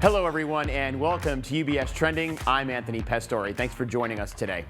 Hello, everyone, and welcome to UBS Trending. I'm Anthony Pastore. Thanks for joining us today.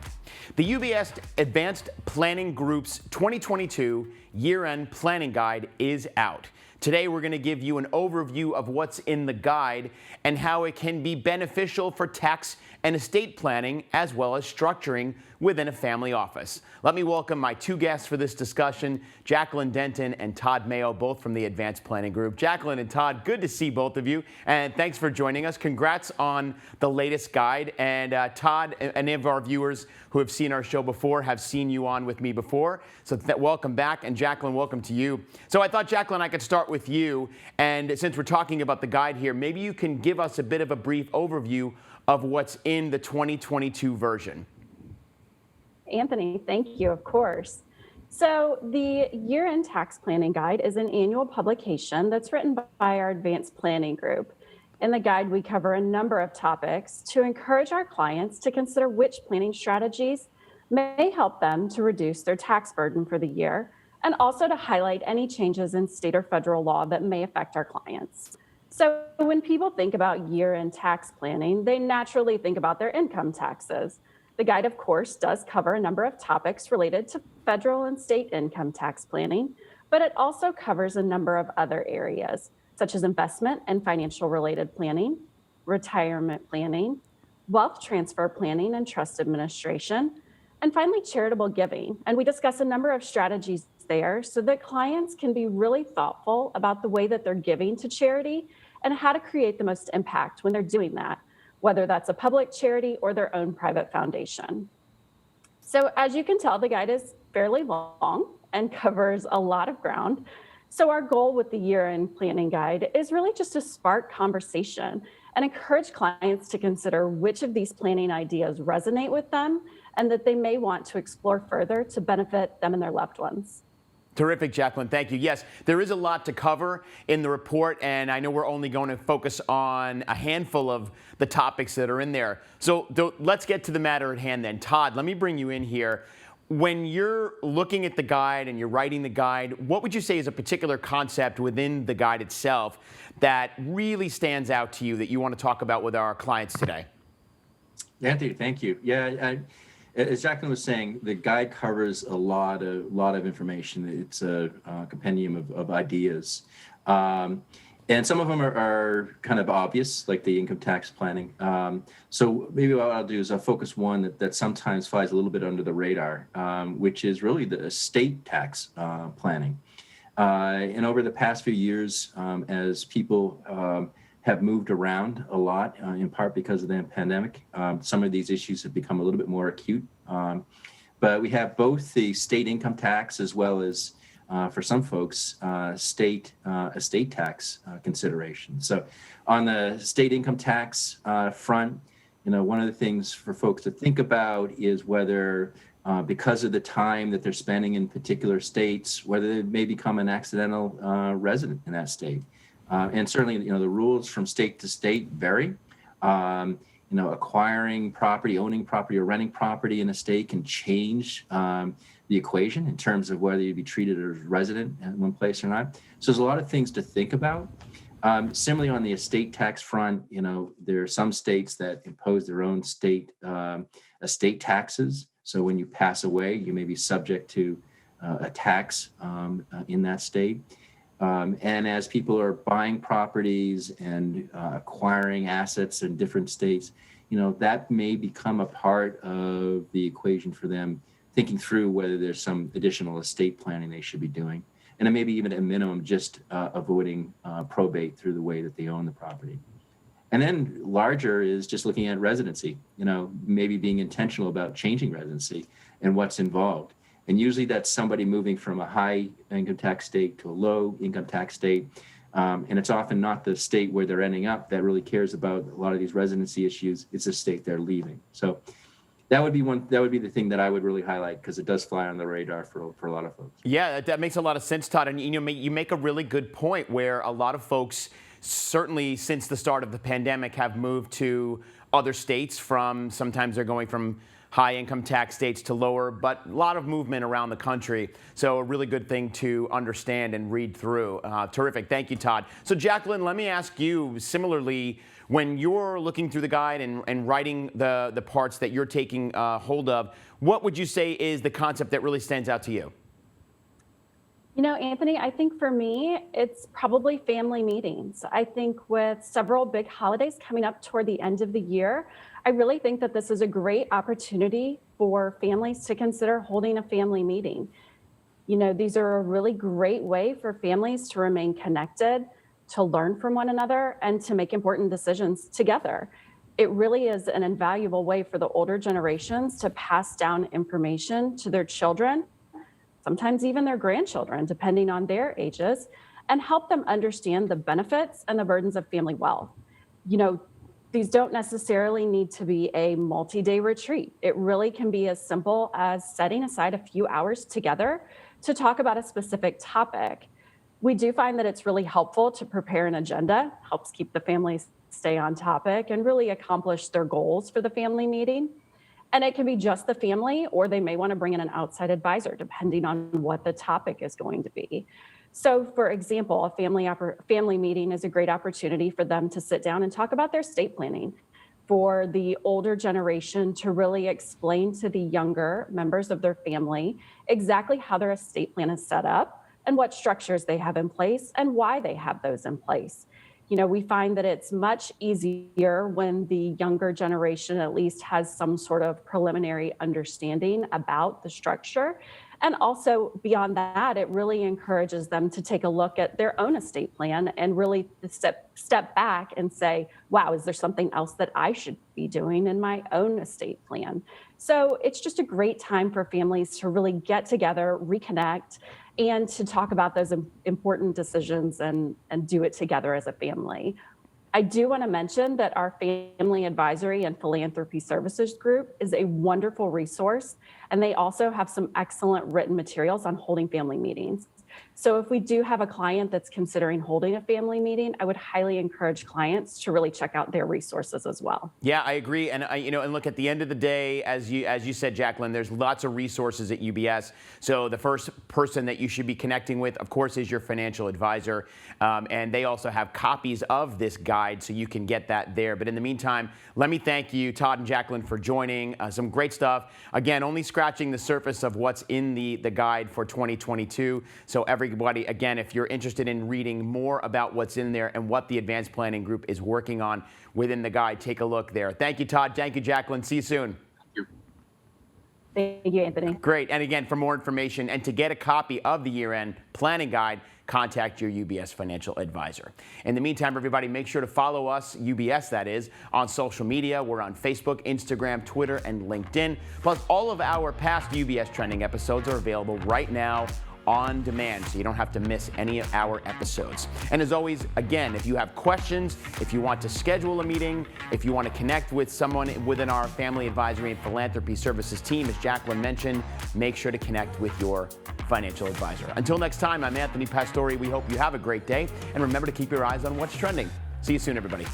The UBS Advanced Planning Group's 2022 Year-End Planning Guide is out. Today, we're going to give you an overview of what's in the guide and how it can be beneficial for tax and estate planning, as well as structuring within a family office. Let me welcome my two guests for this discussion, Jacqueline Denton and Todd Mayo, both from the Advanced Planning Group. Jacqueline and Todd, good to see both of you, and thanks for joining us. Congrats on the latest guide. And Todd, any of our viewers who have seen our show before have seen you on with me before, so welcome back. And Jacqueline, welcome to you. So I thought, Jacqueline, I could start with you, and since we're talking about the guide here, maybe you can give us a bit of a brief overview of what's in the 2022 version. Anthony, thank you, of course. So the Year-End Tax Planning Guide is an annual publication that's written by our Advanced Planning Group. In the guide, we cover a number of topics to encourage our clients to consider which planning strategies may help them to reduce their tax burden for the year, and also to highlight any changes in state or federal law that may affect our clients. So when people think about year-end tax planning, they naturally think about their income taxes. The guide, of course, does cover a number of topics related to federal and state income tax planning, but it also covers a number of other areas, such as investment and financial related planning, retirement planning, wealth transfer planning and trust administration, and finally, charitable giving. And we discuss a number of strategies there so that clients can be really thoughtful about the way that they're giving to charity and how to create the most impact when they're doing that, whether that's a public charity or their own private foundation. So as you can tell, the guide is fairly long and covers a lot of ground. So our goal with the year-end planning guide is really just to spark conversation and encourage clients to consider which of these planning ideas resonate with them and that they may want to explore further to benefit them and their loved ones. Terrific, Jacqueline. Thank you. Yes, there is a lot to cover in the report, and I know we're only going to focus on a handful of the topics that are in there. So let's get to the matter at hand then. Todd, let me bring you in here. When you're looking at the guide and you're writing the guide, what would you say is a particular concept within the guide itself that really stands out to you that you want to talk about with our clients today? Anthony, thank you. Yeah, as Jacqueline was saying, the guide covers a lot of information. It's a compendium of ideas. And some of them are kind of obvious, like the income tax planning. So maybe what I'll do is I'll focus one that sometimes flies a little bit under the radar, which is really the estate tax planning. And over the past few years, as people have moved around a lot, in part because of the pandemic, some of these issues have become a little bit more acute. But we have both the state income tax as well as for some folks, state estate tax consideration. So on the state income tax front, one of the things for folks to think about is whether because of the time that they're spending in particular states, whether they may become an accidental resident in that state. And certainly, the rules from state to state vary. Acquiring property, owning property, or renting property in a state can change the equation in terms of whether you'd be treated as a resident in one place or not. So there's a lot of things to think about. Similarly, on the estate tax front, there are some states that impose their own state estate taxes. So when you pass away, you may be subject to a tax in that state. And as people are buying properties and acquiring assets in different states, that may become a part of the equation for them, thinking through whether there's some additional estate planning they should be doing. And then maybe even at a minimum, just avoiding probate through the way that they own the property. And then larger is just looking at residency, maybe being intentional about changing residency and what's involved. And usually that's somebody moving from a high income tax state to a low income tax state. And it's often not the state where they're ending up that really cares about a lot of these residency issues. It's the state they're leaving. So that would be the thing that I would really highlight, because it does fly on the radar for a lot of folks. Yeah, that makes a lot of sense, Todd. And you make a really good point where a lot of folks, certainly since the start of the pandemic, have moved to other states. Sometimes they're going from high income tax states to lower, but a lot of movement around the country. So a really good thing to understand and read through. Terrific. Thank you, Todd. So Jacqueline, let me ask you, similarly, when you're looking through the guide and writing the parts that you're taking hold of, what would you say is the concept that really stands out to you? You know, Anthony, I think for me, it's probably family meetings. I think with several big holidays coming up toward the end of the year, I really think that this is a great opportunity for families to consider holding a family meeting. You know, these are a really great way for families to remain connected, to learn from one another, and to make important decisions together. It really is an invaluable way for the older generations to pass down information to their children, sometimes even their grandchildren, depending on their ages, and help them understand the benefits and the burdens of family wealth. You know, these don't necessarily need to be a multi-day retreat. It really can be as simple as setting aside a few hours together to talk about a specific topic. We do find that it's really helpful to prepare an agenda, helps keep the families stay on topic and really accomplish their goals for the family meeting. And it can be just the family, or they may want to bring in an outside advisor, depending on what the topic is going to be. So, for example, a family meeting is a great opportunity for them to sit down and talk about their estate planning, for the older generation to really explain to the younger members of their family exactly how their estate plan is set up and what structures they have in place and why they have those in place. You know, we find that it's much easier when the younger generation at least has some sort of preliminary understanding about the structure. And also beyond that, it really encourages them to take a look at their own estate plan and really step back and say, wow, is there something else that I should be doing in my own estate plan? So it's just a great time for families to really get together, reconnect, and to talk about those important decisions and do it together as a family. I do want to mention that our Family Advisory and Philanthropy Services group is a wonderful resource, and they also have some excellent written materials on holding family meetings. So if we do have a client that's considering holding a family meeting, I would highly encourage clients to really check out their resources as well. Yeah, I agree. And and look, at the end of the day, as you said, Jacqueline, there's lots of resources at UBS. So the first person that you should be connecting with, of course, is your financial advisor. And they also have copies of this guide, so you can get that there. But in the meantime, let me thank you, Todd and Jacqueline, for joining. Some great stuff. Again, only scratching the surface of what's in the guide for 2022. So everybody, again, if you're interested in reading more about what's in there and what the Advanced Planning Group is working on within the guide, take a look there. Thank you, Todd. Thank you, Jacqueline. See you soon. Thank you, Anthony. Great. And again, for more information and to get a copy of the year-end planning guide, contact your UBS financial advisor. In the meantime, everybody, make sure to follow us, UBS that is, on social media. We're on Facebook, Instagram, Twitter, and LinkedIn. Plus, all of our past UBS Trending episodes are available right now on demand, so you don't have to miss any of our episodes. And as always, again, if you have questions, if you want to schedule a meeting, if you want to connect with someone within our Family Advisory and Philanthropy Services team, as Jacqueline mentioned, make sure to connect with your financial advisor. Until next time, I'm Anthony Pastore. We hope you have a great day, and remember to keep your eyes on what's trending. See you soon, everybody.